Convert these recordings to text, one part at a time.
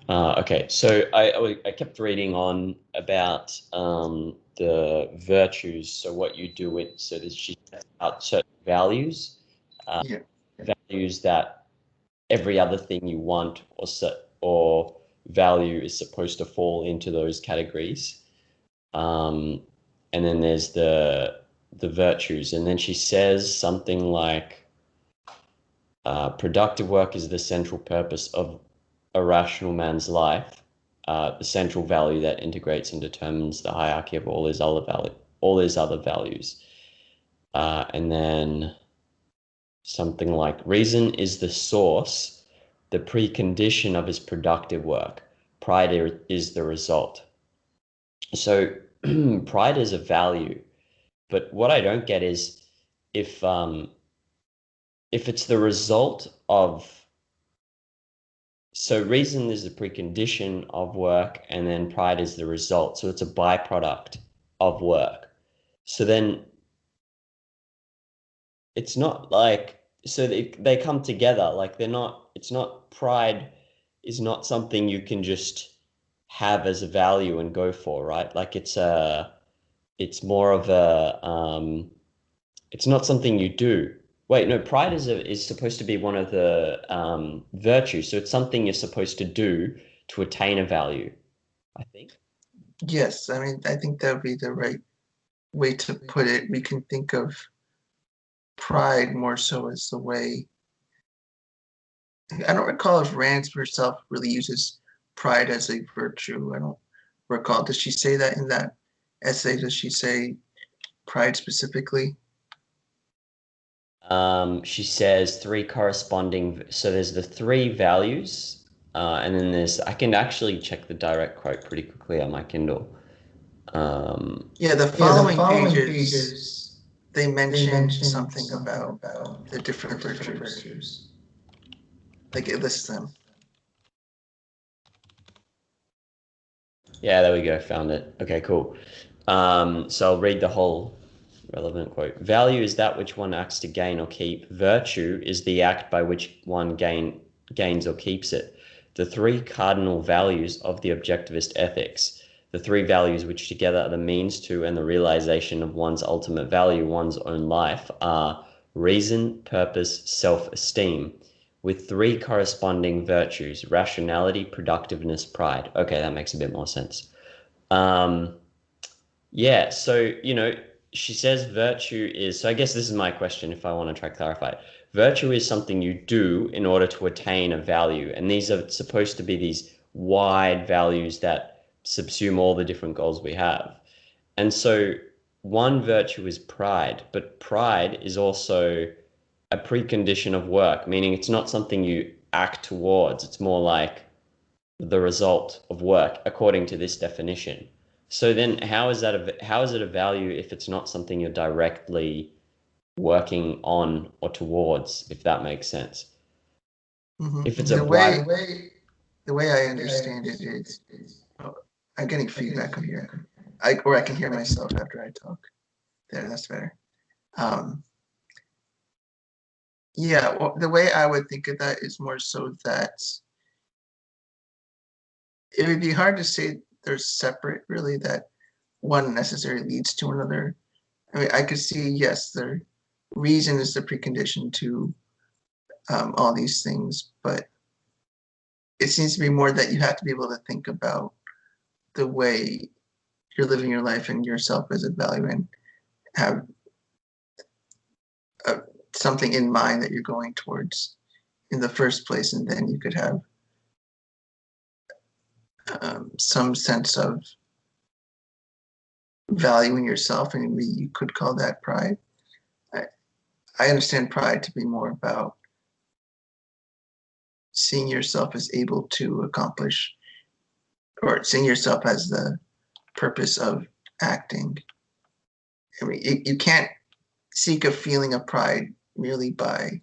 Okay, so I kept reading on about the virtues. So what you do with, so that she sets out certain values, uh, Yeah. values that every other thing you want or value is supposed to fall into those categories. Um, and then there's the virtues, and then she says something like, "Productive work is the central purpose of a rational man's life, the central value that integrates and determines the hierarchy of all his other values." And then something like, "Reason is the source, the precondition of his productive work. Pride is the result." So pride is a value, but what I don't get is if um, if it's the result of, so reason is the precondition of work and then pride is the result. So it's a byproduct of work. So then it's not like, so they come together. Like they're not, it's not, pride is not something you can just have as a value and go for, right? Like it's more of it's not something you do. Wait, no, pride is supposed to be one of the virtues. So it's something you're supposed to do to attain a value, I think. Yes, I mean, I think that would be the right way to put it. We can think of pride more so as the way. I don't recall if Rand herself really uses pride as a virtue. I don't recall. Does she say that in that essay? Does she say pride specifically? She says three corresponding, so there's the three values, and then I can actually check the direct quote pretty quickly on my Kindle. Um, Yeah, the yeah, the following following pages, pages, they they mention mention something something about about the the different different virtues. virtues. Like it lists them. Yeah, there we go. Found it. Okay, cool. So I'll read the whole relevant quote. Value is that which one acts to gain or keep. Virtue is the act by which one gains or keeps it. The three cardinal values of the objectivist ethics, the three values which together are the means to and the realization of one's ultimate value, one's own life, are reason, purpose, self-esteem, with three corresponding virtues: rationality, productiveness, pride. Okay, that makes a bit more sense. Um, yeah, so, she says virtue is, so I guess this is my question if I want to try to clarify it. Virtue is something you do in order to attain a value, and these are supposed to be these wide values that subsume all the different goals we have. And so one virtue is pride, but pride is also a precondition of work, meaning it's not something you act towards. It's more like the result of work according to this definition. So then how is it a value if it's not something you're directly working on or towards, if that makes sense? Hmm. If it's a The by way the way, the way I the way I understand it understand is, it is, oh, I'm getting I'm getting feedback on here. feedback on here. Or I can hear myself after I talk. There, that's better. Um, yeah, well, the way I would think of that is more so that it would be hard to say they're separate, really, that one necessarily leads to another. I mean, I could see, yes, the reason is the precondition to all these things, but it seems to be more that you have to be able to think about the way you're living your life and yourself as a value and have uh, something in mind that you're going towards in the first place, and then you could have some sense of valuing yourself, and you could call that pride. I, I understand pride to be more about seeing yourself as able to accomplish, or seeing yourself as the purpose of acting. I mean, you can't seek a feeling of pride merely by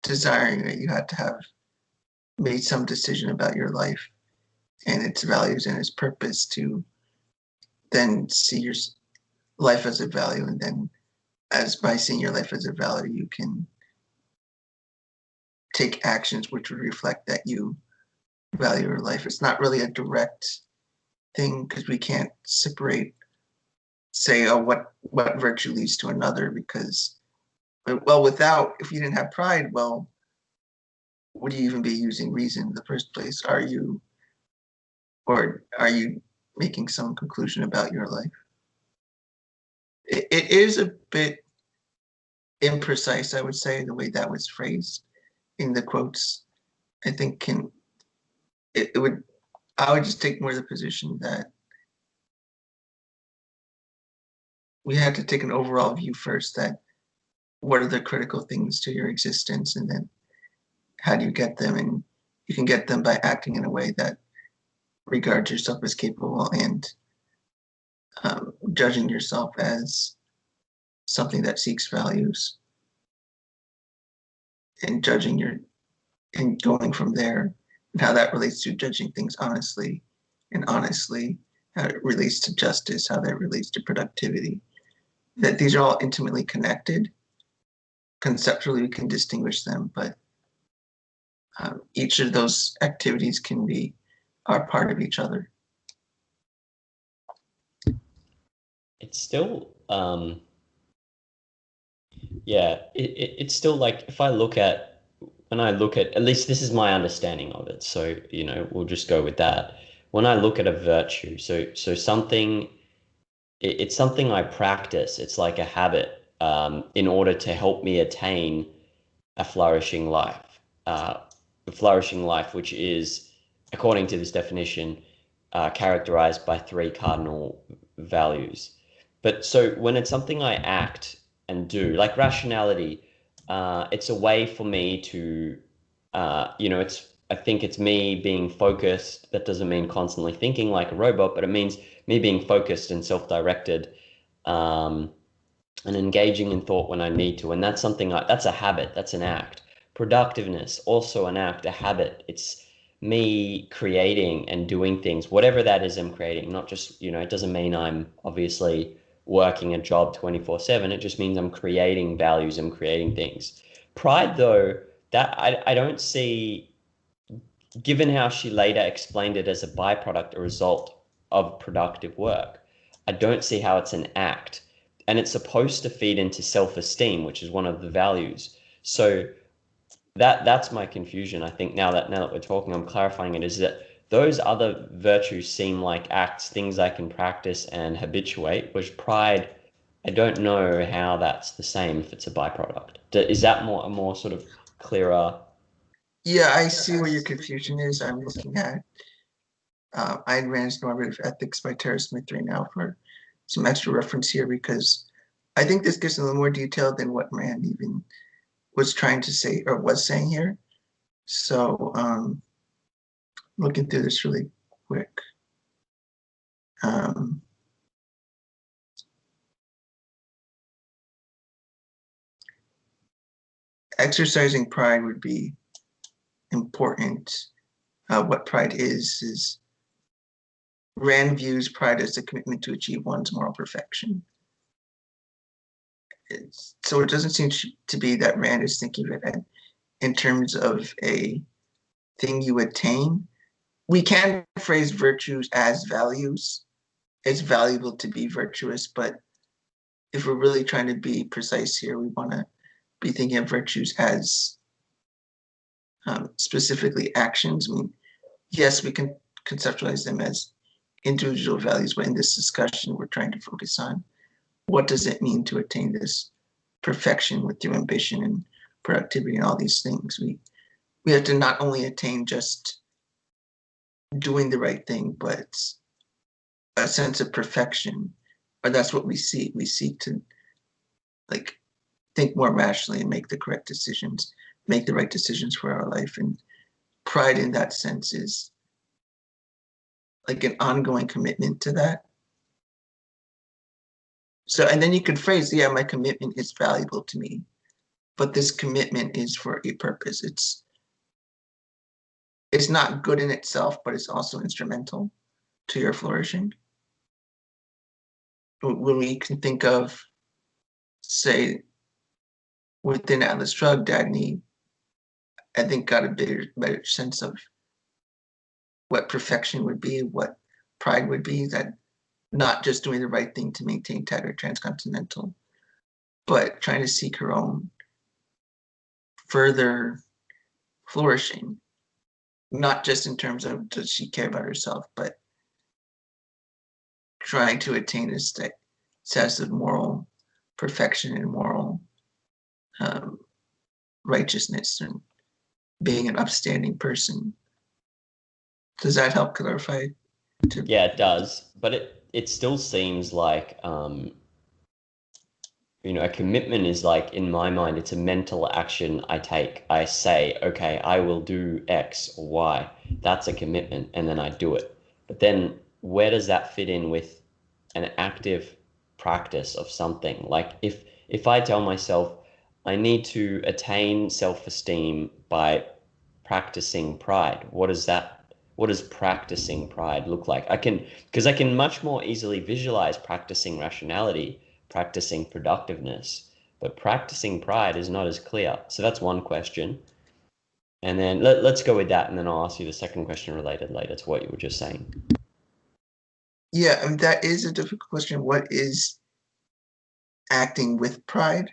desiring it. You have to have made some decision about your life and its values and its purpose to then see your life as a value, and then as by seeing your life as a value you can take actions which would reflect that you value our life. It's not really a direct thing because we can't separate, say, oh, what virtue leads to another, because, well, without, if you didn't have pride, well, would you even be using reason in the first place? Or are you making some conclusion about your life? It is a bit imprecise, I would say, the way that was phrased in the quotes. I think it would, I would just take more the position that we had to take an overall view first, that what are the critical things to your existence, and then how do you get them? And you can get them by acting in a way that regards yourself as capable, and judging yourself as something that seeks values, and judging your, and going from there, and how that relates to judging things honestly, and honestly how it relates to justice, how that relates to productivity, that these are all intimately connected. Conceptually we can distinguish them, but each of those activities are part of each other. It's still yeah, it's still like, if I look at, when I look at least this is my understanding of it, so we'll just go with that. When I look at a virtue, so something, it's something I practice. It's like a habit, in order to help me attain a flourishing life. A flourishing life, which is, according to this definition, characterized by three cardinal values. But so when it's something I act and do, like rationality, it's a way for me to, I think it's me being focused. That doesn't mean constantly thinking like a robot, but it means me being focused and self-directed, and engaging in thought when I need to. And that's something that's a habit, that's an act. Productiveness, also an act, a habit. It's me creating and doing things, whatever that is I'm creating, not just, it doesn't mean I'm obviously working a job 24/7. It just means I'm creating values, I'm creating things. Pride, though, that I don't see, given how she later explained it as a byproduct, a result of productive work, I don't see how it's an act. And it's supposed to feed into self-esteem, which is one of the values. So that's my confusion. I think now that we're talking, I'm clarifying it, is that those other virtues seem like acts, things I can practice and habituate, which pride, I don't know how that's the same if it's a byproduct. Is that a more sort of clearer? Yeah, I see where your confusion is. I'm looking at Ayn Rand's Normative Ethics by Tara Smith right now for some extra reference here, because I think this gives a little more detail than what Rand even was trying to say or was saying here. So looking through this really quick. Exercising pride would be important. What pride is Rand views pride as a commitment to achieve one's moral perfection. So it doesn't seem to be that Rand is thinking of it in terms of a thing you attain. We can phrase virtues as values. It's valuable to be virtuous, but if we're really trying to be precise here, we want to be thinking of virtues as specifically actions. I mean, yes, we can conceptualize them as individual values, but in this discussion, we're trying to focus on what does it mean to attain this perfection with your ambition and productivity and all these things. We have to not only attain just doing the right thing, but a sense of perfection, or that's what we seek. We seek to like think more rationally and make the correct decisions, make the right decisions for our life. And pride in that sense is like an ongoing commitment to that. So, and then you could phrase, yeah, my commitment is valuable to me, but this commitment is for a purpose. It's not good in itself, but it's also instrumental to your flourishing. When we can think of, say, within Atlas Shrugged, Dagny, I think got a better sense of what perfection would be, what pride would be, that not just doing the right thing to maintain tattered transcontinental, but trying to seek her own further flourishing, not just in terms of does she care about herself, but trying to attain a sense of moral perfection and moral righteousness and being an upstanding person. Does that help clarify? Yeah, it does, but it still seems like a commitment is like, in my mind, it's a mental action I take. I say, okay, I will do X or Y. That's a commitment, and then I do it. But then where does that fit in with an active practice of something? Like if I tell myself I need to attain self-esteem by practicing pride, what does practicing pride look like? Because I can much more easily visualize practicing rationality, practicing productiveness, but practicing pride is not as clear. So that's one question. And then let's go with that, and then I'll ask you the second question related later to what you were just saying. Yeah, I mean, that is a difficult question. What is acting with pride?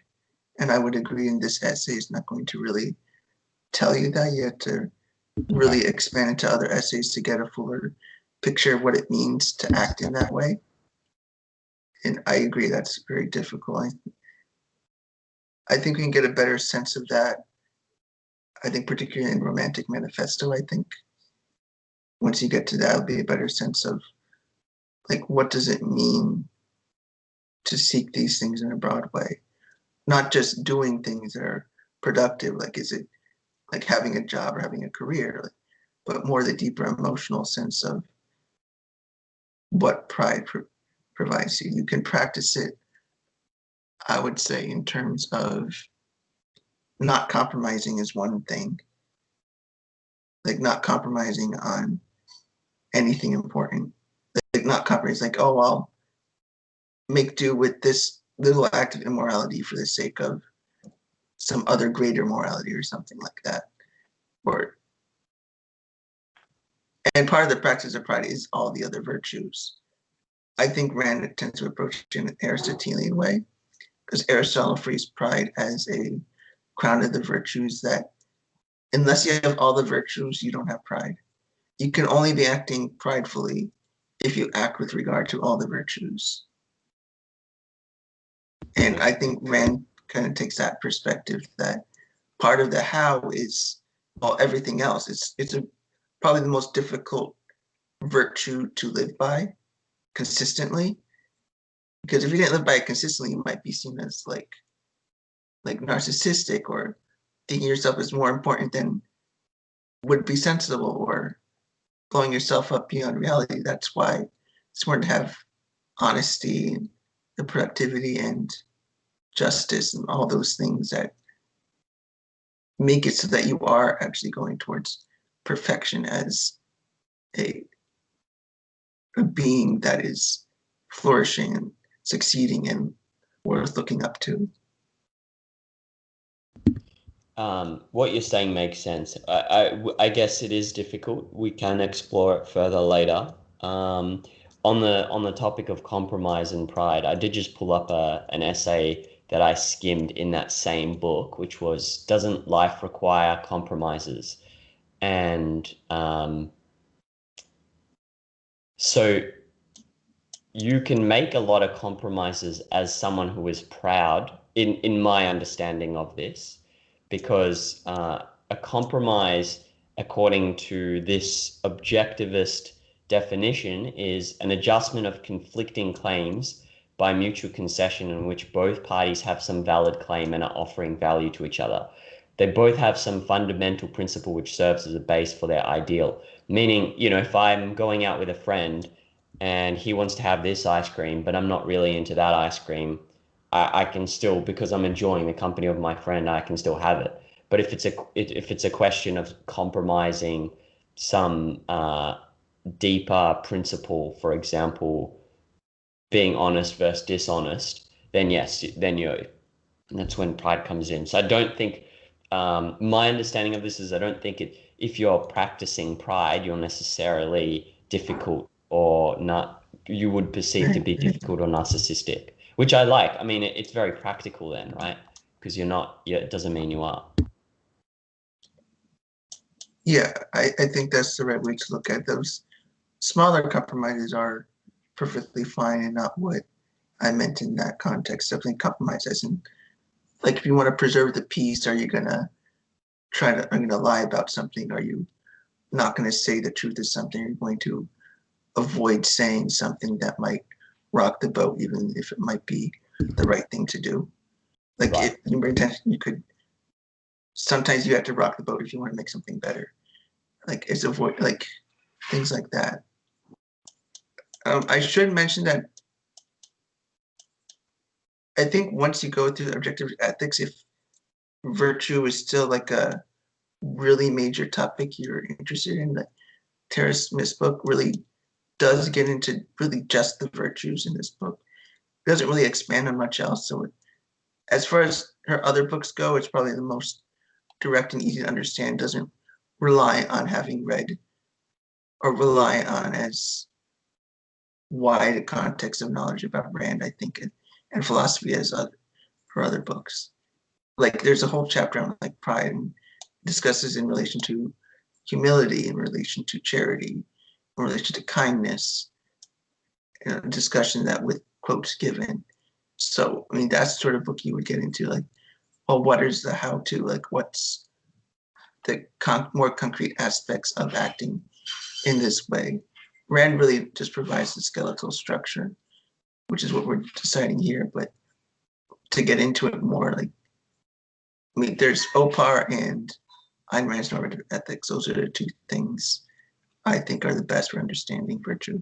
And I would agree in this essay is not going to really tell you that. You have to really expand into other essays to get a fuller picture of what it means to act in that way. And I agree that's very difficult. I think we can get a better sense of that. I think particularly in Romantic Manifesto, I think once you get to that, it'll be a better sense of like, what does it mean to seek these things in a broad way? Not just doing things that are productive, like is it like having a job or having a career, but more the deeper emotional sense of what pride provides you. You can practice it, I would say, in terms of not compromising is one thing, like not compromising on anything important, like not compromising, like, oh, I'll make do with this little act of immorality for the sake of some other greater morality or something like that. And part of the practice of pride is all the other virtues. I think Rand tends to approach it in an Aristotelian way, because Aristotle frees pride as a crown of the virtues that unless you have all the virtues, you don't have pride. You can only be acting pridefully if you act with regard to all the virtues. And I think Rand kind of takes that perspective that part of the how is everything else. It's probably the most difficult virtue to live by consistently. Because if you didn't live by it consistently, you might be seen as like narcissistic or thinking yourself is more important than would be sensible or blowing yourself up beyond reality. That's why it's important to have honesty and the productivity and justice and all those things that make it so that you are actually going towards perfection as a being that is flourishing and succeeding and worth looking up to. What you're saying makes sense. I guess it is difficult. We can explore it further later. On the topic of compromise and pride, I did just pull up an essay that I skimmed in that same book, which was, "Doesn't life require compromises?" And so you can make a lot of compromises as someone who is proud, in my understanding of this, because a compromise, according to this objectivist definition, is an adjustment of conflicting claims by mutual concession in which both parties have some valid claim and are offering value to each other. They both have some fundamental principle which serves as a base for their ideal. Meaning, if I'm going out with a friend and he wants to have this ice cream, but I'm not really into that ice cream, I can still, because I'm enjoying the company of my friend, I can still have it. But if it's a question of compromising some deeper principle, for example, being honest versus dishonest, then yes, that's when pride comes in. So I don't think my understanding of this is I don't think if you're practicing pride, you're necessarily difficult or not, you would perceive to be difficult or narcissistic, which I like. I mean, it's very practical then, right? Because you're not, yeah, it doesn't mean you are. Yeah, I think that's the right way to look at those. Smaller compromises are perfectly fine and not what I meant in that context. Definitely compromise as in, like, if you want to preserve the peace, are you gonna are you gonna lie about something? Are you not gonna say the truth of something? You're going to avoid saying something that might rock the boat, even if it might be the right thing to do. Like Right. if you intention, you could sometimes you have to rock the boat if you want to make something better. Like it's avoid like things like that. I should mention that I think once you go through objective ethics, if virtue is still like a really major topic you're interested in, the Tara Smith's book really does get into really just the virtues in this book. It doesn't really expand on much else. So as far as her other books go, it's probably the most direct and easy to understand. Doesn't rely on having read or rely on as wide a context of knowledge about Rand, I think, and philosophy as her other books. Like there's a whole chapter on like pride and discusses in relation to humility, in relation to charity, in relation to kindness, discussion that with quotes given. So, I mean, that's the sort of book you would get into, like, well, what is the how to, like, what's the more concrete aspects of acting in this way. Rand really just provides the skeletal structure, which is what we're deciding here. But to get into it more, like, I mean, there's OPAR and Ayn Rand's normative ethics. Those are the two things I think are the best for understanding virtue.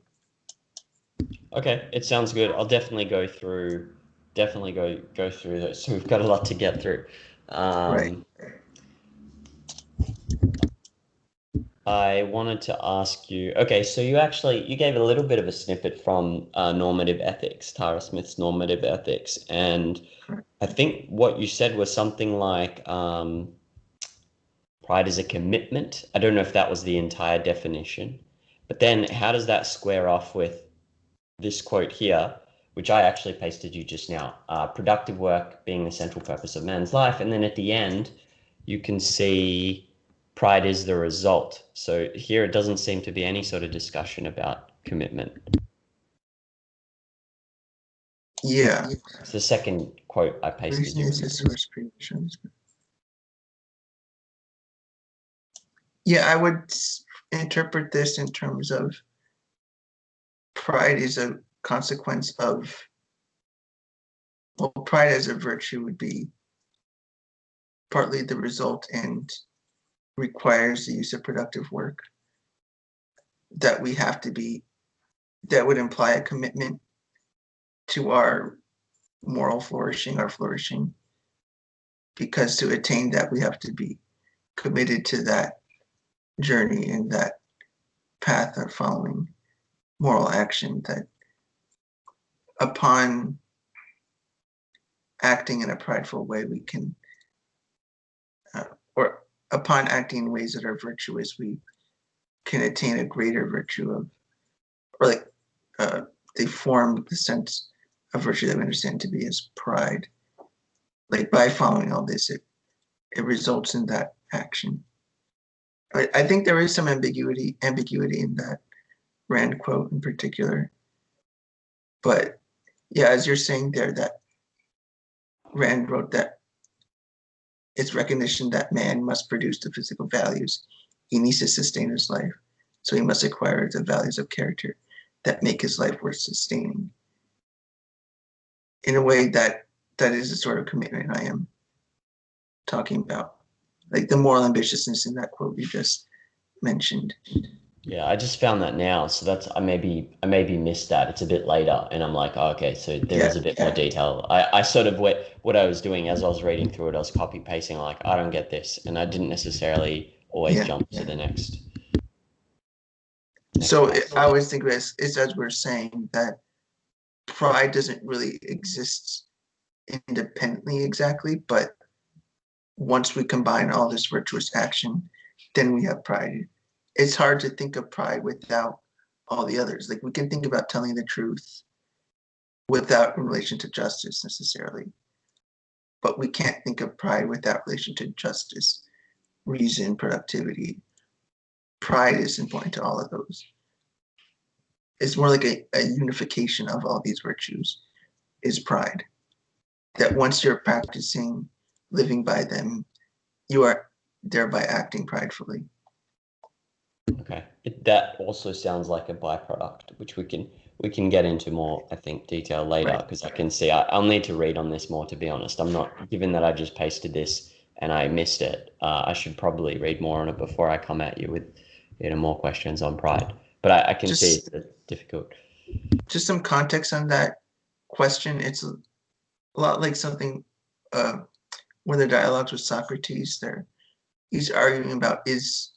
Okay, it sounds good. I'll definitely go through those. So we've got a lot to get through. Right. I wanted to ask you, okay, so you gave a little bit of a snippet from normative ethics, Tara Smith's normative ethics, and I think what you said was something like pride is a commitment. I don't know if that was the entire definition, but then how does that square off with this quote here, which I actually pasted you just now, productive work being the central purpose of man's life. And then at the end, you can see pride is the result. So here it doesn't seem to be any sort of discussion about commitment. Yeah. It's the second quote I pasted you. Yeah, I would interpret this in terms of pride is a consequence of, well, pride as a virtue would be partly the result and requires the use of productive work that we have to be, that would imply a commitment to our moral flourishing, our flourishing, because to attain that, we have to be committed to that journey and that path of following moral action, that upon acting in a prideful way, we can, or upon acting in ways that are virtuous, we can attain a greater virtue of, or like they form the sense of virtue that we understand to be as pride. Like by following all this, it results in that action. I think there is some ambiguity in that Rand quote in particular. But yeah, as you're saying there, that Rand wrote that it's recognition that man must produce the physical values he needs to sustain his life. So he must acquire the values of character that make his life worth sustaining. In a way that is the sort of commitment I am talking about. Like the moral ambitiousness in that quote you just mentioned. Yeah, I just found that now. So that's I maybe missed that. It's a bit later, and I'm like, oh, okay, so there is a bit more detail. I sort of what I was doing as I was reading through it, I was copy pasting like I don't get this, and I didn't necessarily always jump to the next. So I always think of it as we're saying that pride doesn't really exist independently exactly, but once we combine all this virtuous action then we have pride. It's hard to think of pride without all the others. Like we can think about telling the truth without relation to justice necessarily, but we can't think of pride without relation to justice, reason, productivity. Pride is important to all of those. It's more like a unification of all these virtues is pride. That once you're practicing living by them, you are thereby acting pridefully. Okay, that also sounds like a byproduct, which we can get into more, I think, detail later, because I can see I'll need to read on this more, to be honest. I'm not, given that I just pasted this and I missed it, I should probably read more on it before I come at you with more questions on pride. But I can see it's difficult. Just some context on that question. It's a lot like something one of the dialogues with Socrates there. He's arguing about, is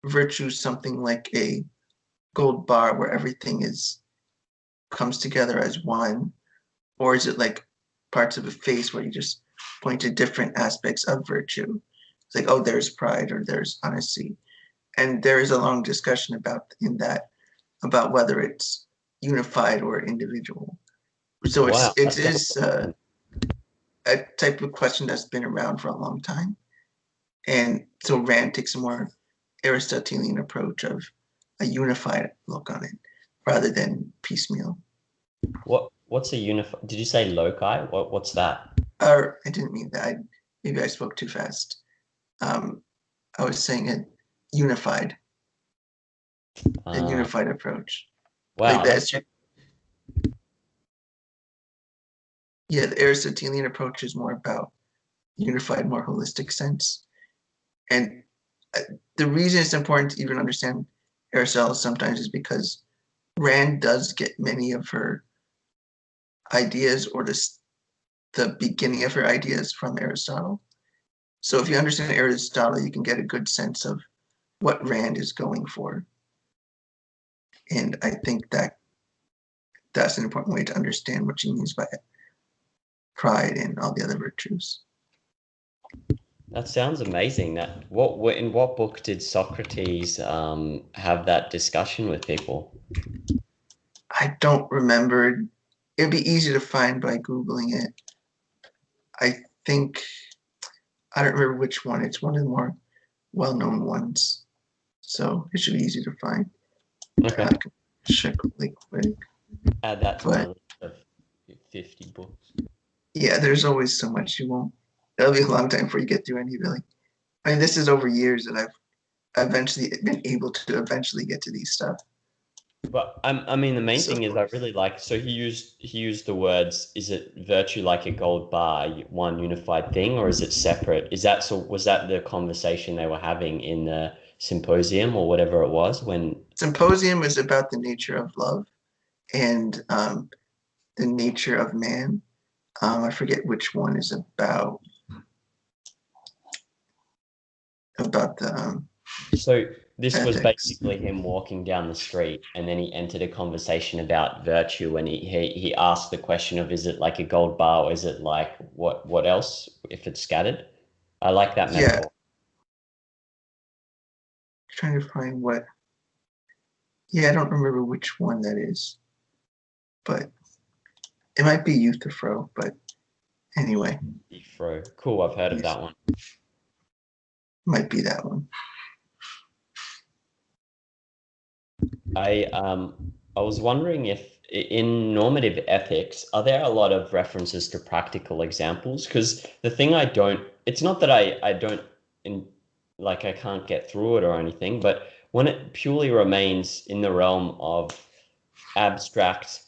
virtue something like a gold bar where everything comes together as one, or is it like parts of a face where you just point to different aspects of virtue? It's like, oh, there's pride or there's honesty, and there is a long discussion about whether it's unified or individual. So Wow, it is a type of question that's been around for a long time, and so Rand takes a more Aristotelian approach of a unified look on it rather than piecemeal. What's a unified? Did you say loci? What's that? I didn't mean that. Maybe I spoke too fast. I was saying it unified. A unified approach. Wow. Like yeah, the Aristotelian approach is more about unified, more holistic sense. And the reason it's important to even understand Aristotle sometimes is because Rand does get many of her ideas, or the beginning of her ideas, from Aristotle. So if you understand Aristotle, you can get a good sense of what Rand is going for. And I think that that's an important way to understand what she means by pride and all the other virtues. That sounds amazing. In what book did Socrates have that discussion with people? I don't remember. It'd be easy to find by Googling it. I think, I don't remember which one. It's one of the more well-known ones. So it should be easy to find. Okay. I can check really quick. Add that to my list of 50 books. Yeah, there's always so much you won't. It'll be a long time before you get through any, really. I mean, this is over years that I've eventually been able to eventually get to these stuff. But I mean, the main thing is I really like. So he used the words. Is it virtue like a gold bar, one unified thing, or is it separate? Was that the conversation they were having in the symposium or whatever it was? When symposium is about the nature of love and the nature of man. I forget which one is about the. So this ethics. Was basically him walking down the street, and then he entered a conversation about virtue, and he asked the question of, is it like a gold bar, or is it like what else if it's scattered? I like that metaphor. Yeah. Trying to find what. Yeah, I don't remember which one that is, but it might be Euthyphro, but anyway. Euthyphro. Cool, I've heard of that one. Might be that one. I was wondering if in normative ethics, are there a lot of references to practical examples? Because the thing it's not that I don't, I can't get through it or anything, but when it purely remains in the realm of abstract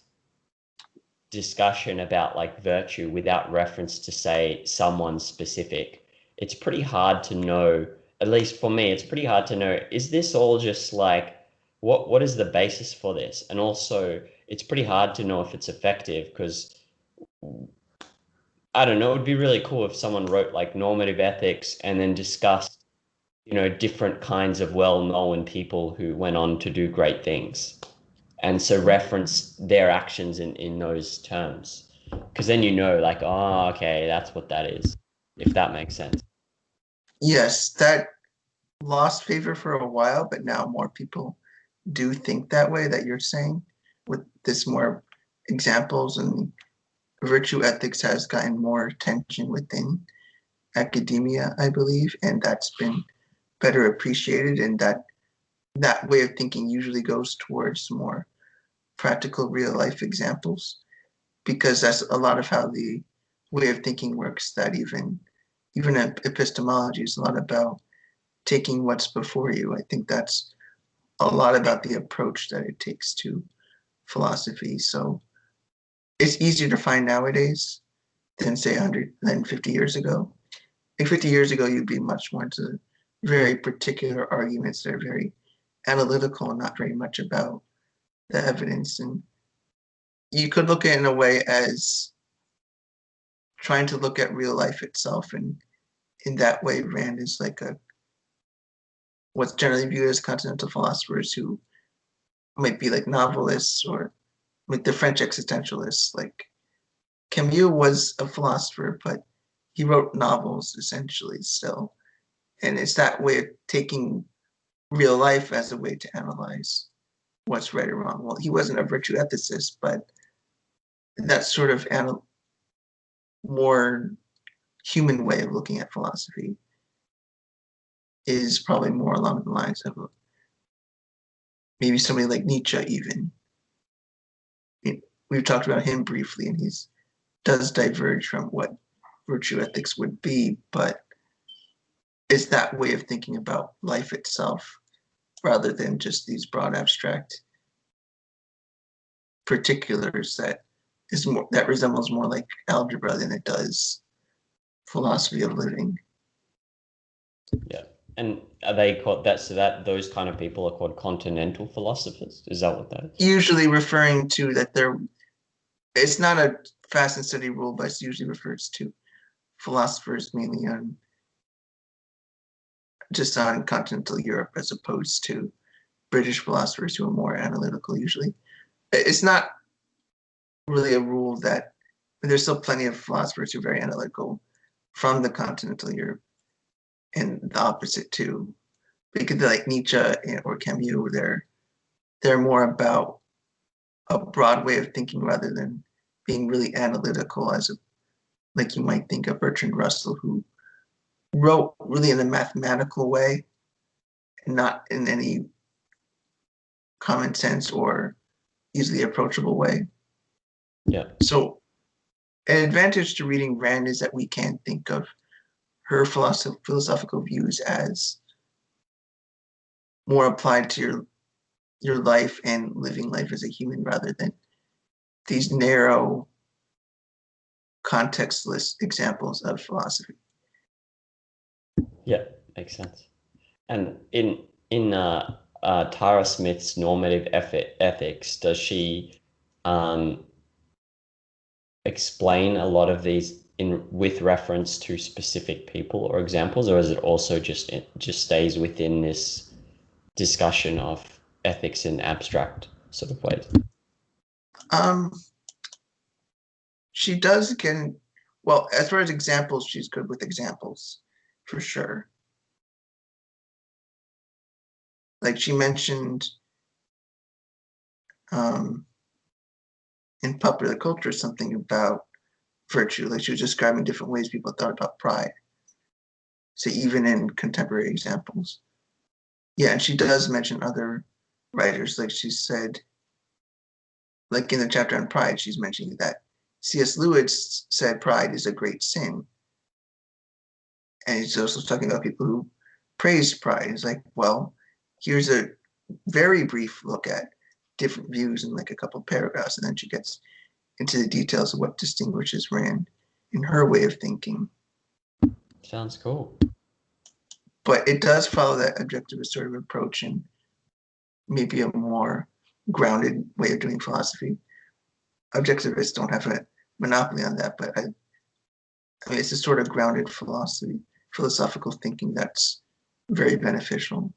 discussion about like virtue without reference to, say, someone specific, it's pretty hard to know, at least for me, it's pretty hard to know, is this all just like, what is the basis for this? And also, it's pretty hard to know if it's effective, because I don't know, it would be really cool if someone wrote like normative ethics and then discussed, different kinds of well-known people who went on to do great things. And so reference their actions in those terms. Because then like, oh, okay, that's what that is, if that makes sense. Yes, that lost favor for a while, but now more people do think that way that you're saying, with this more examples, and virtue ethics has gotten more attention within academia, I believe, and that's been better appreciated, and that way of thinking usually goes towards more practical real life examples, because that's a lot of how the way of thinking works, that even epistemology is a lot about taking what's before you. I think that's a lot about the approach that it takes to philosophy. So it's easier to find nowadays than say 150 years ago. Like 50 years ago, you'd be much more into very particular arguments that are very analytical and not very much about the evidence. And you could look at it in a way as trying to look at real life itself. And in that way, Rand is like what's generally viewed as continental philosophers who might be like novelists, or like the French existentialists. Like Camus was a philosopher, but he wrote novels essentially still. And it's that way of taking real life as a way to analyze what's right or wrong. Well, he wasn't a virtue ethicist, but that sort of more human way of looking at philosophy is probably more along the lines of maybe somebody like Nietzsche even. We've talked about him briefly, and he's does diverge from what virtue ethics would be, but it's that way of thinking about life itself rather than just these broad abstract particulars that resembles more like algebra than it does philosophy of living. Yeah. And are they called that? So that those kind of people are called continental philosophers? Is that what that is? Usually referring to that it's not a fast and steady rule, but it usually refers to philosophers mainly just on continental Europe, as opposed to British philosophers who are more analytical usually. It's not really a rule that there's still plenty of philosophers who are very analytical from the continental Europe, and the opposite too. Because like Nietzsche or Camus, they're more about a broad way of thinking rather than being really analytical, like you might think of Bertrand Russell, who wrote really in a mathematical way and not in any common sense or easily approachable way. Yeah. So an advantage to reading Rand is that we can think of her philosophical views as more applied to your life and living life as a human, rather than these narrow contextless examples of philosophy. Yeah, makes sense. And in Tara Smith's normative ethics, does she explain a lot of these with reference to specific people or examples, or is it also just stays within this discussion of ethics in abstract sort of ways? She does well, as far as examples, she's good with examples for sure. Like she mentioned in popular culture something about virtue, like she was describing different ways people thought about pride. So even in contemporary examples. Yeah, and she does mention other writers, like she said, like in the chapter on pride, she's mentioning that C.S. Lewis said pride is a great sin. And he's also talking about people who praise pride. It's like, well, here's a very brief look at different views in like a couple of paragraphs, and then she gets into the details of what distinguishes Rand in her way of thinking. Sounds cool. But it does follow that objectivist sort of approach and maybe a more grounded way of doing philosophy. Objectivists don't have a monopoly on that, but I mean, it's a sort of grounded philosophical thinking that's very beneficial,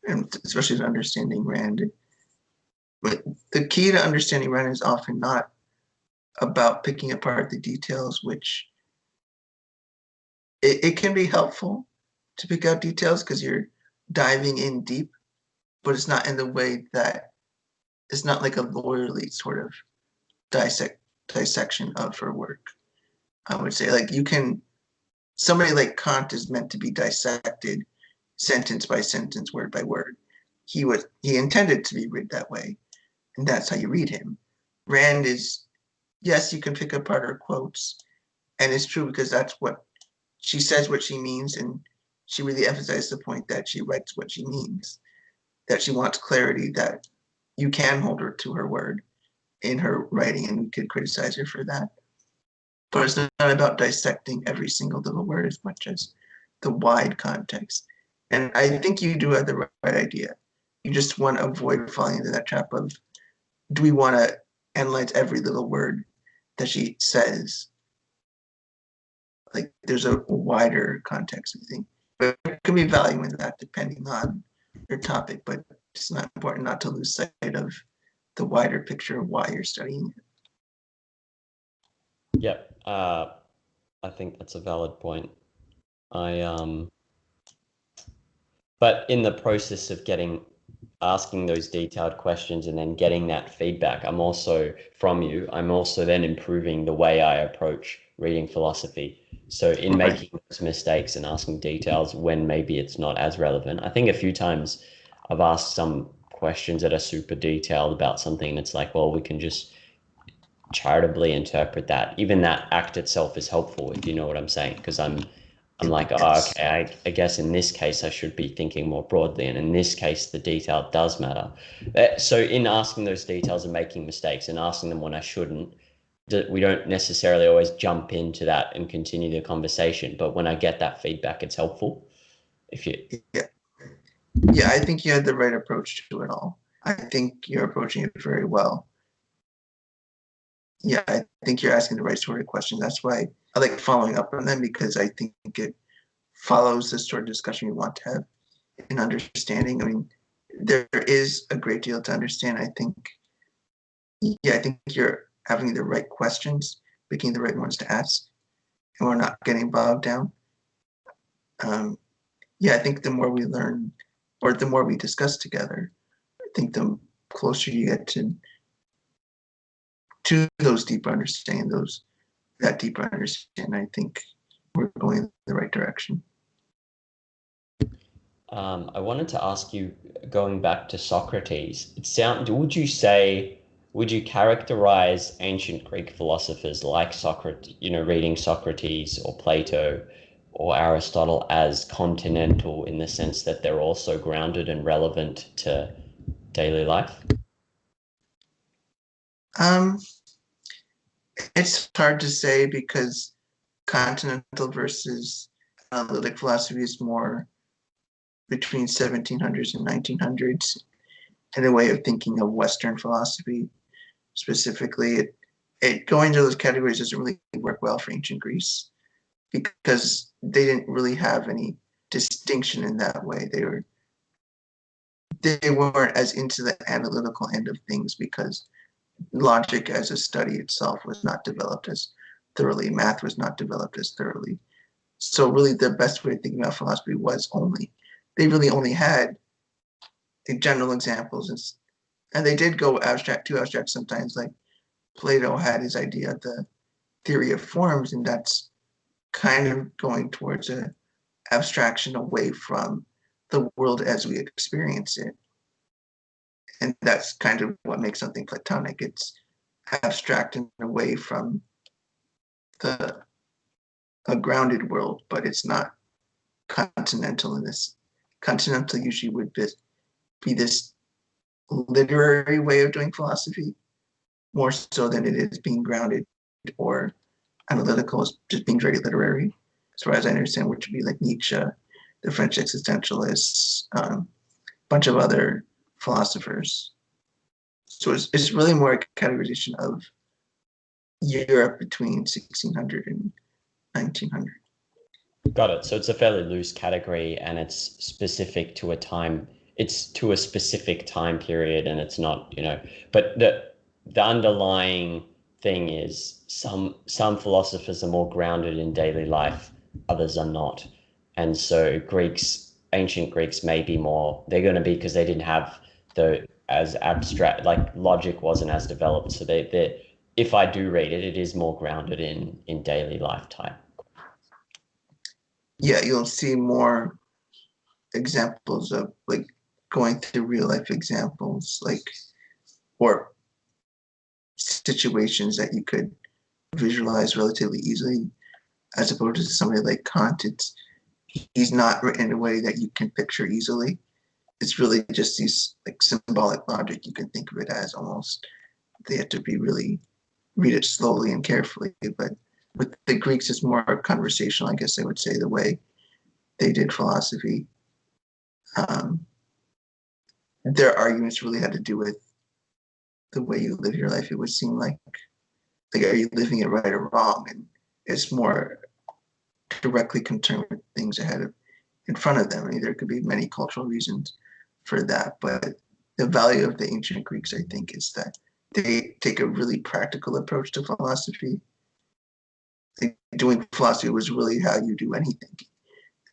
and especially to understanding Rand. But the key to understanding Rand is often not about picking apart the details, which it can be helpful to pick out details because you're diving in deep, but it's not in the way that it's not like a lawyerly sort of dissection of her work. I would say, like, you can, somebody like Kant is meant to be dissected sentence by sentence, word by word. He intended to be read that way, and that's how you read him. Rand is, yes, you can pick apart her quotes, and it's true because that's what she says, what she means, and she really emphasizes the point that she writes what she means, that she wants clarity, that you can hold her to her word in her writing, and we could criticize her for that. But it's not about dissecting every single little word as much as the wide context. And I think you do have the right idea. You just want to avoid falling into that trap of, do we want to analyze every little word that she says? Like, there's a wider context, I think. But there can be value in that depending on your topic, but it's not important not to lose sight of the wider picture of why you're studying it. Yep. I think that's a valid point. But in the process of asking those detailed questions and then getting that feedback, I'm also then improving the way I approach reading philosophy. So in making those mistakes and asking details when maybe it's not as relevant, I think a few times I've asked some questions that are super detailed about something, and it's like, well, we can just charitably interpret that. Even that act itself is helpful, if you know what I'm saying, because I'm like, oh, okay, I guess in this case I should be thinking more broadly, and in this case the detail does matter. So in asking those details and making mistakes and asking them when I shouldn't, we don't necessarily always jump into that and continue the conversation, but when I get that feedback, it's helpful. Yeah, I think you had the right approach to it all. I think you're approaching it very well. Yeah, I think you're asking the right sort of questions. That's why I like following up on them, because I think it follows the sort of discussion we want to have in understanding. I mean, there is a great deal to understand. I think you're having the right questions, picking the right ones to ask, and we're not getting bogged down. I think the more we learn, or the more we discuss together, I think the closer you get to those deeper understanding, that deeper understanding. I think we're going in the right direction. I wanted to ask you, going back to Socrates, would you characterize ancient Greek philosophers like Socrates, reading Socrates or Plato or Aristotle as continental, in the sense that they're also grounded and relevant to daily life? It's hard to say, because continental versus analytic philosophy is more between 1700s and 1900s, and a way of thinking of Western philosophy specifically. It going into those categories doesn't really work well for ancient Greece, because they didn't really have any distinction in that way. They weren't as into the analytical end of things, because logic as a study itself was not developed as thoroughly. Math was not developed as thoroughly. So really the best way of thinking about philosophy was they really only had the general examples, and they did go too abstract sometimes. Like Plato had his idea of the theory of forms, and that's kind of going towards an abstraction away from the world as we experience it. And that's kind of what makes something Platonic. It's abstract and away from a grounded world, but it's not continental in this. Continental usually would be this literary way of doing philosophy, more so than it is being grounded or analytical, is just being very literary, as far as I understand, which would be like Nietzsche, the French existentialists, a bunch of other philosophers. So it's really more a categorization of Europe between 1600 and 1900. Got it. So it's a fairly loose category, and it's specific to a time. It's to a specific time period, and it's not, but the underlying thing is some philosophers are more grounded in daily life, others are not. And so ancient Greeks may be more, they're going to be, because they didn't have the as abstract, like logic wasn't as developed. So they if I do read it, it is more grounded in daily life type. Yeah, you'll see more examples of like going through real life examples, like, or situations that you could visualize relatively easily, as opposed to somebody like Kant. He's not written in a way that you can picture easily. It's really just these like symbolic logic. You can think of it as almost, they have to be really read it slowly and carefully. But with the Greeks, it's more conversational, I guess I would say, the way they did philosophy. Their arguments really had to do with the way you live your life. It would seem like are you living it right or wrong? And it's more directly concerned with things ahead of in front of them. I mean, there could be many cultural reasons for that, but the value of the ancient Greeks, I think, is that they take a really practical approach to philosophy. Like, doing philosophy was really how you do anything.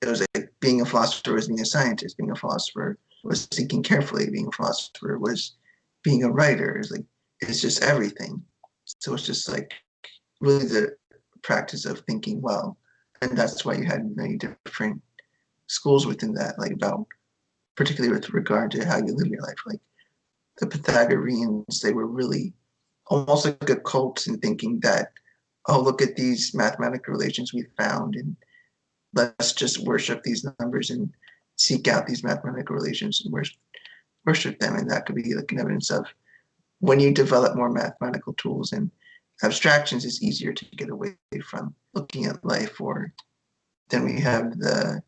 It was like being a philosopher was being a scientist. Being a philosopher was thinking carefully. Being a philosopher was being a writer. It's just everything. So it's just like really the practice of thinking well, and that's why you had many different schools within that, like about particularly with regard to how you live your life. Like the Pythagoreans, they were really almost like a cult in thinking that, oh, look at these mathematical relations we found, and let's just worship these numbers and seek out these mathematical relations and worship them. And that could be like an evidence of when you develop more mathematical tools and abstractions, it's easier to get away from looking at life. Or then we have the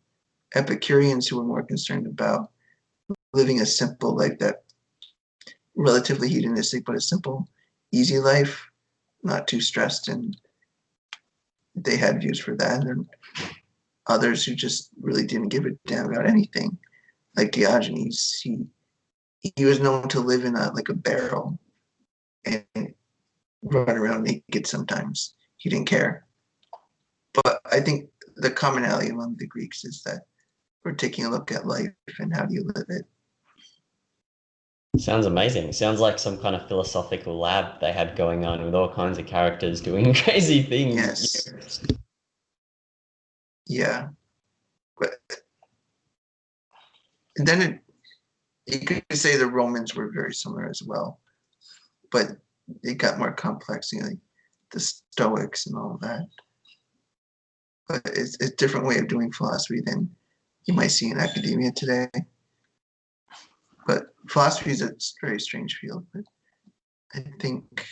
Epicureans, who were more concerned about living a simple life, that relatively hedonistic, but a simple, easy life, not too stressed. And they had views for that. And others who just really didn't give a damn about anything, like Diogenes. He was known to live in a barrel and run around naked sometimes. He didn't care. But I think the commonality among the Greeks is that we're taking a look at life and how do you live it. Sounds amazing. Sounds like some kind of philosophical lab they had going on with all kinds of characters doing crazy things. Yes. Yeah. But and then you could say the Romans were very similar as well, but it got more complex, like the Stoics and all that. But it's a different way of doing philosophy than you might see in academia today. But philosophy is a very strange field. But I think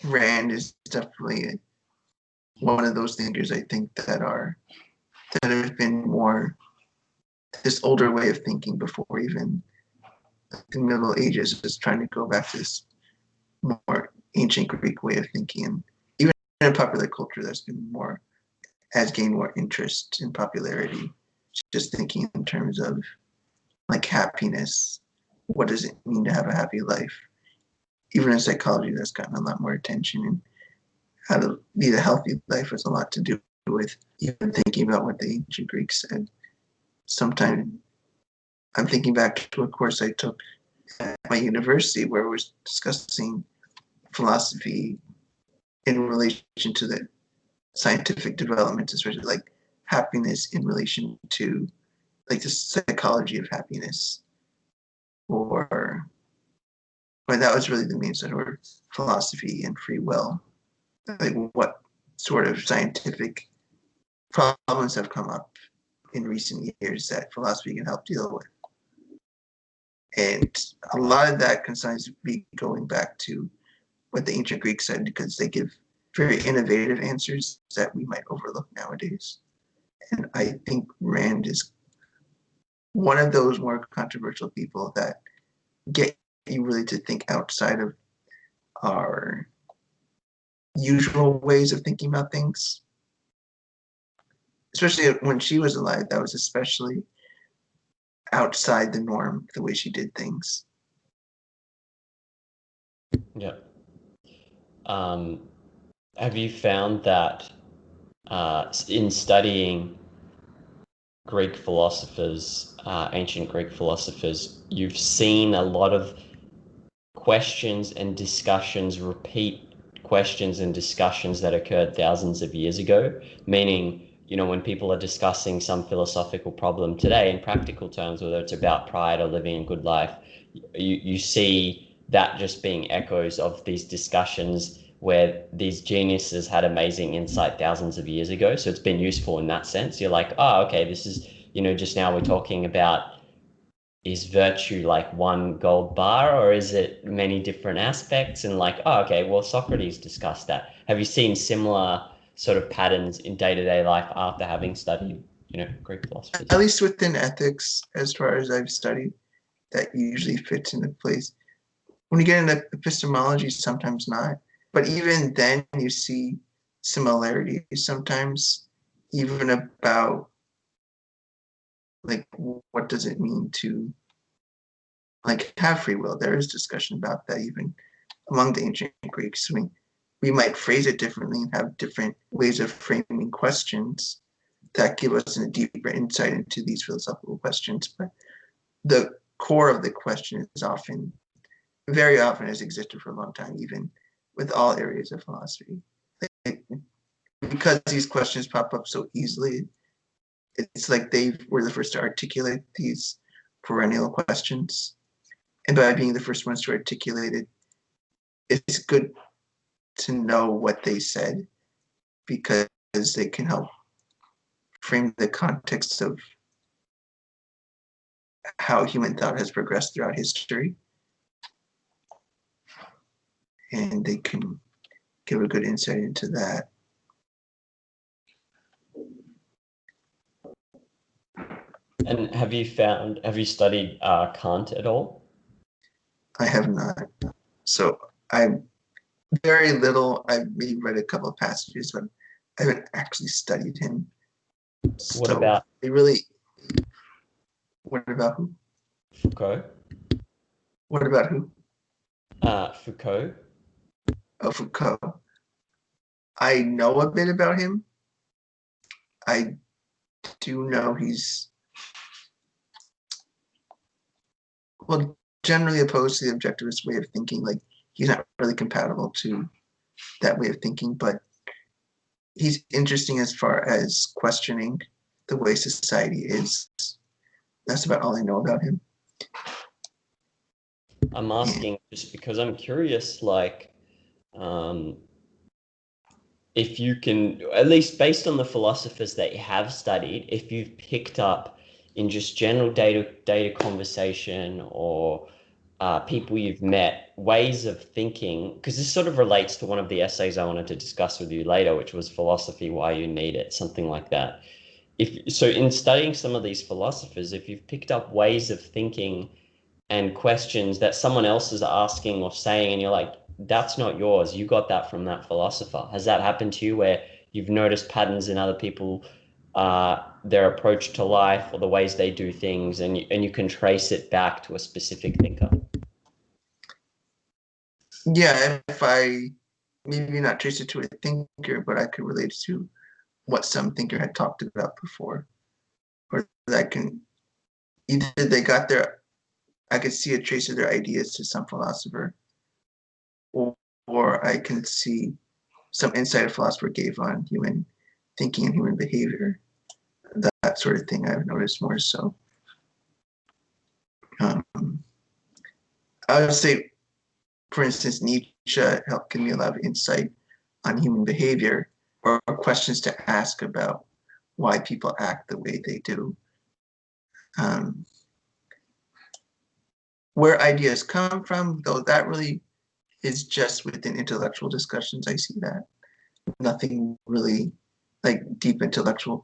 Rand is definitely one of those thinkers, I think, that have been more this older way of thinking before even the Middle Ages, is trying to go back to this more ancient Greek way of thinking. And even in popular culture, has gained more interest in popularity, just thinking in terms of like happiness. What does it mean to have a happy life? Even in psychology, that's gotten a lot more attention, and how to lead a healthy life has a lot to do with even thinking about what the ancient Greeks said. Sometimes I'm thinking back to a course I took at my university where we were discussing philosophy in relation to the scientific developments, especially like happiness in relation to like the psychology of happiness, or that was really the main sort of philosophy and free will, like what sort of scientific problems have come up in recent years that philosophy can help deal with. And a lot of that concerns me going back to what the ancient Greeks said, because they give very innovative answers that we might overlook nowadays. And I think Rand is one of those more controversial people that get you really to think outside of our usual ways of thinking about things. Especially when she was alive, that was especially outside the norm, the way she did things. Yeah. Have you found that in studying Greek philosophers, ancient Greek philosophers, you've seen a lot of questions and discussions, repeat questions and discussions that occurred thousands of years ago, meaning, when people are discussing some philosophical problem today in practical terms, whether it's about pride or living a good life, you see that just being echoes of these discussions where these geniuses had amazing insight thousands of years ago. So it's been useful in that sense. You're like, oh, okay, this is, just now we're talking about, is virtue like one gold bar, or is it many different aspects? And like, oh, okay, well, Socrates discussed that. Have you seen similar sort of patterns in day-to-day life after having studied, Greek philosophy? At least within ethics, as far as I've studied, that usually fits into place. When you get into epistemology, sometimes not. But even then, you see similarities sometimes, even about like what does it mean to like have free will. There is discussion about that even among the ancient Greeks. I mean, we might phrase it differently and have different ways of framing questions that give us a deeper insight into these philosophical questions. But the core of the question is often, very often, has existed for a long time, even with all areas of philosophy. Like, because these questions pop up so easily, it's like they were the first to articulate these perennial questions. And by being the first ones to articulate it, it's good to know what they said, because they can help frame the context of how human thought has progressed throughout history. And they can give a good insight into that. And have you studied Kant at all? I have not. So I'm very little. I've maybe read a couple of passages, but I haven't actually studied him. What about What about who? Foucault? What about who? Foucault. Oh, Foucault. I know a bit about him. I do know he's, well, generally opposed to the objectivist way of thinking. Like, he's not really compatible to that way of thinking, but he's interesting as far as questioning the way society is. That's about all I know about him. I'm asking just because I'm curious, like, if you can, at least based on the philosophers that you have studied, if you've picked up in just general data conversation or people you've met, ways of thinking, because this sort of relates to one of the essays I wanted to discuss with you later, which was Philosophy, Why You Need It, something like that. So in studying some of these philosophers, if you've picked up ways of thinking and questions that someone else is asking or saying, and you're like, that's not yours, you got that from that philosopher. Has that happened to you where you've noticed patterns in other people, their approach to life or the ways they do things, and you can trace it back to a specific thinker? Yeah, if I maybe not trace it to a thinker, but I could relate it to what some thinker had talked about before, or that can either they got their, I could see a trace of their ideas to some philosopher, or I can see some insight a philosopher gave on human thinking and human behavior. That sort of thing I've noticed more so. I would say, for instance, Nietzsche helped give me a lot of insight on human behavior, or questions to ask about why people act the way they do. Where ideas come from, though, that really is just within intellectual discussions. I see that. Nothing really like deep intellectual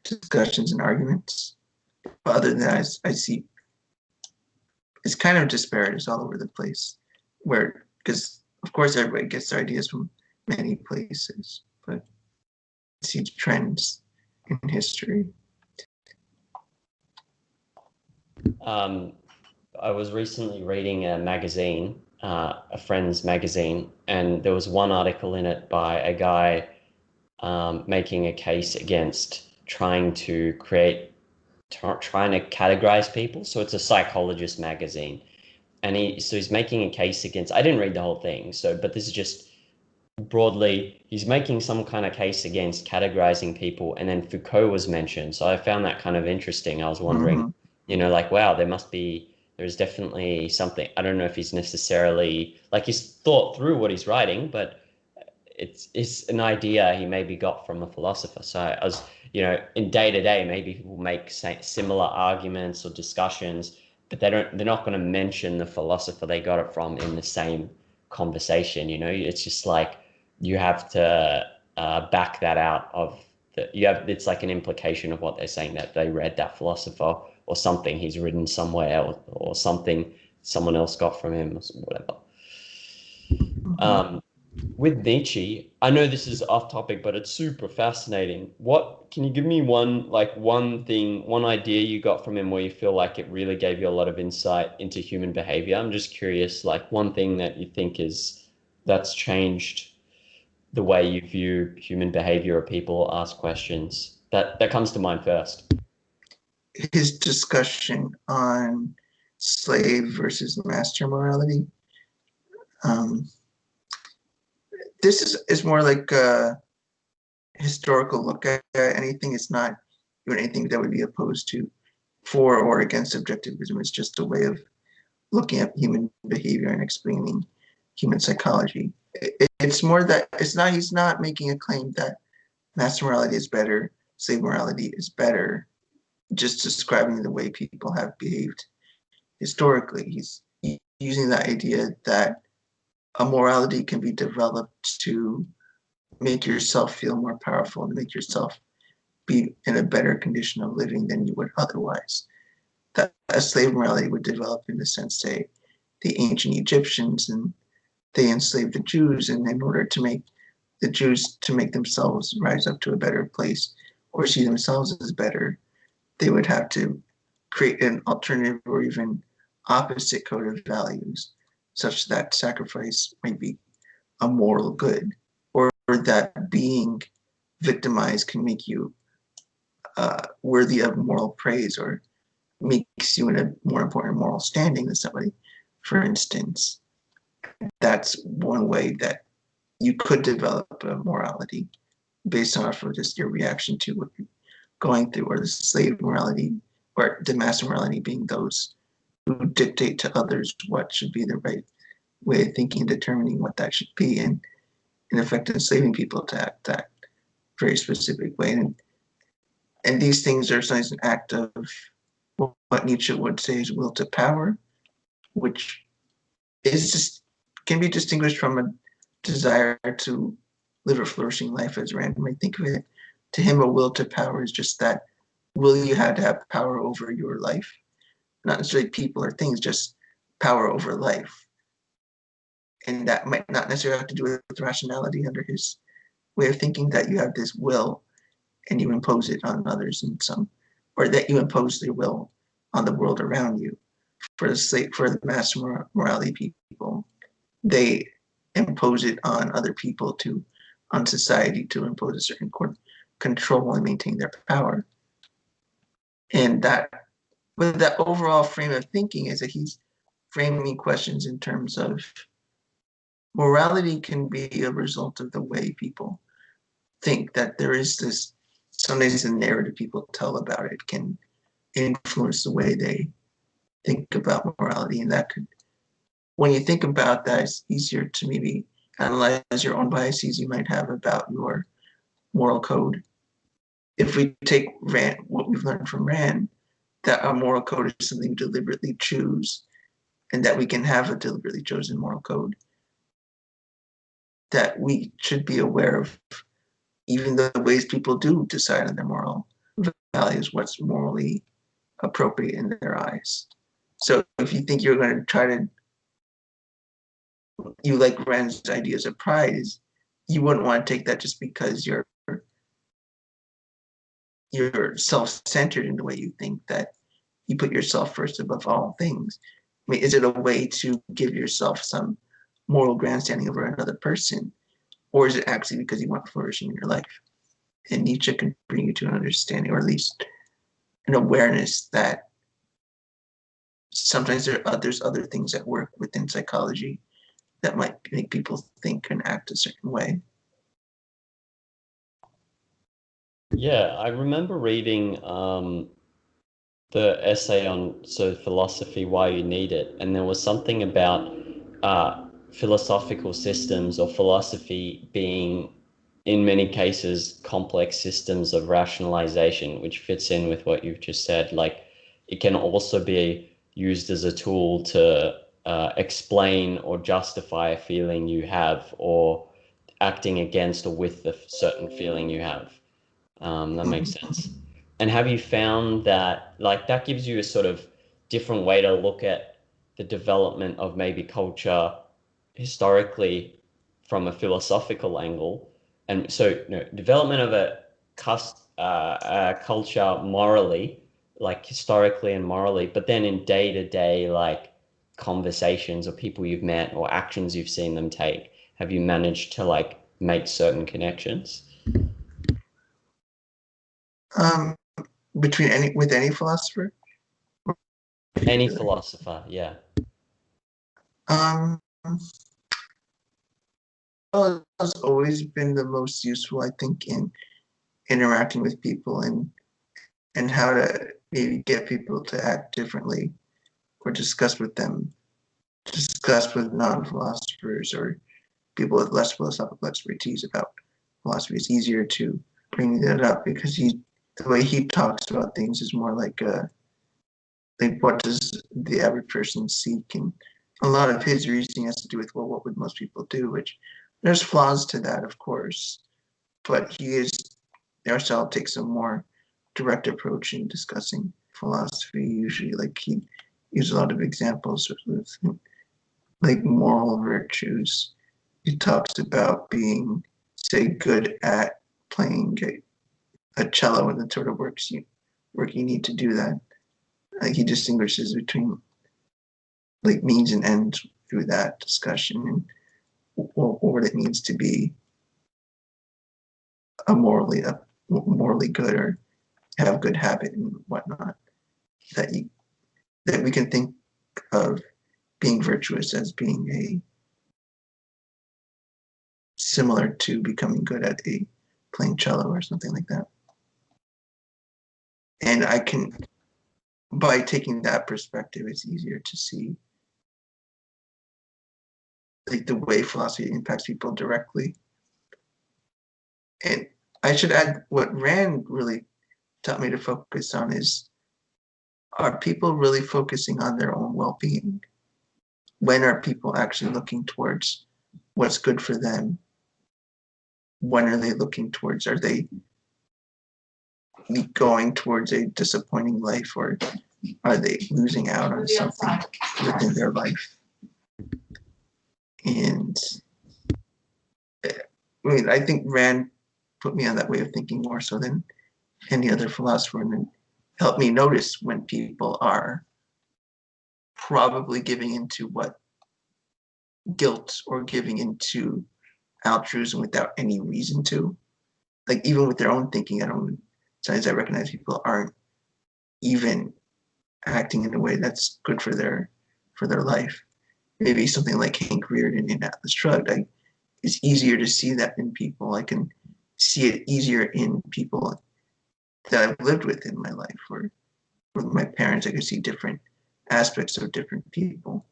discussions and arguments. But other than that, I see it's kind of disparate. It's all over the place. Where, because of course everybody gets their ideas from many places, but I see trends in history. I was recently reading a magazine, a friend's magazine, and there was one article in it by a guy making a case against trying to create trying to categorize people. So it's a psychologist magazine, and he's making a case against. I didn't read the whole thing, but this is just broadly, he's making some kind of case against categorizing people, and then Foucault was mentioned. So I found that kind of interesting. I was wondering, Mm-hmm. like, wow, there's definitely something. I don't know if he's necessarily like he's thought through what he's writing, but it's an idea he maybe got from a philosopher. So I was, in day to day, maybe people make similar arguments or discussions, but they're not going to mention the philosopher they got it from in the same conversation. It's just like you have to back that out of it's like an implication of what they're saying, that they read that philosopher or something he's written somewhere, or something someone else got from him, or whatever. Mm-hmm. With Nietzsche, I know this is off topic, but it's super fascinating. What can you give me one thing, one idea you got from him where you feel like it really gave you a lot of insight into human behavior? I'm just curious, like one thing that you think that's changed the way you view human behavior or people ask questions. That comes to mind first. His discussion on slave versus master morality. Um, this is more like a historical look at anything. It's not even anything that would be opposed to for or against objectivism. It's just a way of looking at human behavior and explaining human psychology. It's more that he's not making a claim that master morality is better, slave morality is better, just describing the way people have behaved historically. He's using the idea that a morality can be developed to make yourself feel more powerful, to make yourself be in a better condition of living than you would otherwise. That a slave morality would develop in the sense, say, the ancient Egyptians, and they enslaved the Jews, and in order to make the Jews to make themselves rise up to a better place or see themselves as better, they would have to create an alternative or even opposite code of values, such that sacrifice might be a moral good, or that being victimized can make you worthy of moral praise, or makes you in a more important moral standing than somebody. For instance, that's one way that you could develop a morality based off of just your reaction to what you're going through, or the slave morality, or the master morality being those who dictate to others what should be the right way of thinking and determining what that should be, and in effect enslaving people to act that very specific way. And these things are sometimes an act of what Nietzsche would say is will to power, which is just can be distinguished from a desire to live a flourishing life, as Rand might think of it. To him, a will to power is just that will you have to have power over your life, not necessarily people or things, just power over life. And that might not necessarily have to do with rationality under his way of thinking, that you have this will and you impose it on others in some, or that you impose their will on the world around you. For the master morality people, they impose it on other people, on society, to impose a certain control and maintain their power. And but that overall frame of thinking is that he's framing questions in terms of morality can be a result of the way people think, that there is this, sometimes the narrative people tell about it can influence the way they think about morality. And that could, when you think about that, it's easier to maybe analyze your own biases you might have about your moral code. If we take Rand, what we've learned from Rand, that our moral code is something we deliberately choose, and that we can have a deliberately chosen moral code, that we should be aware of even the ways people do decide on their moral values, what's morally appropriate in their eyes. So if you think you're going to try to, you like Rand's ideas of pride, is you wouldn't want to take that just because you're self-centered in the way you think, that you put yourself first above all things. I mean, is it a way to give yourself some moral grandstanding over another person? Or is it actually because you want flourishing in your life? And Nietzsche can bring you to an understanding, or at least an awareness that sometimes there's other things at work within psychology that might make people think and act a certain way. Yeah, I remember reading the essay on philosophy, why you need it, and there was something about philosophical systems or philosophy being, in many cases, complex systems of rationalization, which fits in with what you've just said. Like, it can also be used as a tool to explain or justify a feeling you have, or acting against or with the certain feeling you have. That makes sense. And have you found that, like, that gives you a sort of different way to look at the development of maybe culture historically from a philosophical angle? And so, development of a culture morally, like historically and morally, but then in day-to-day, like, conversations or people you've met or actions you've seen them take, have you managed to, like, make certain connections? Um, with any philosopher. Any philosopher, yeah. Um, well, has always been the most useful, I think, in interacting with people and how to maybe get people to act differently or discuss with non-philosophers or people with less philosophical expertise about philosophy. It's easier to bring that up because the way he talks about things is more like what does the average person seek, and a lot of his reasoning has to do with, well, what would most people do, which there's flaws to that, of course, but Aristotle takes a more direct approach in discussing philosophy. Usually, like, he uses a lot of examples of like moral virtues. He talks about being, say, good at playing a cello and the sort of work you need to do that. Like, he distinguishes between like means and ends through that discussion, and what it means to be morally good or have good habit and whatnot. That we can think of being virtuous as being similar to becoming good at playing cello or something like that. And by taking that perspective, it's easier to see like the way philosophy impacts people directly. And I should add, what Rand really taught me to focus on is, are people really focusing on their own well-being? When are people actually looking towards what's good for them? When are they looking towards, are they going towards a disappointing life, or are they losing out on something within their life? And I think Rand put me on that way of thinking more so than any other philosopher, and helped me notice when people are probably giving into what guilt or giving into altruism without any reason to. Like, even with their own thinking, sometimes I recognize people aren't even acting in a way that's good for their life. Maybe something like Hank Rearden in Atlas Shrugged. It's easier to see that in people. I can see it easier in people that I've lived with in my life, or with my parents. I can see different aspects of different people,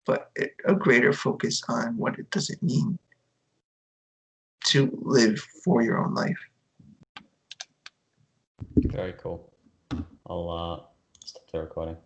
but a greater focus on what it does it mean to live for your own life. Very cool. I'll stop the recording.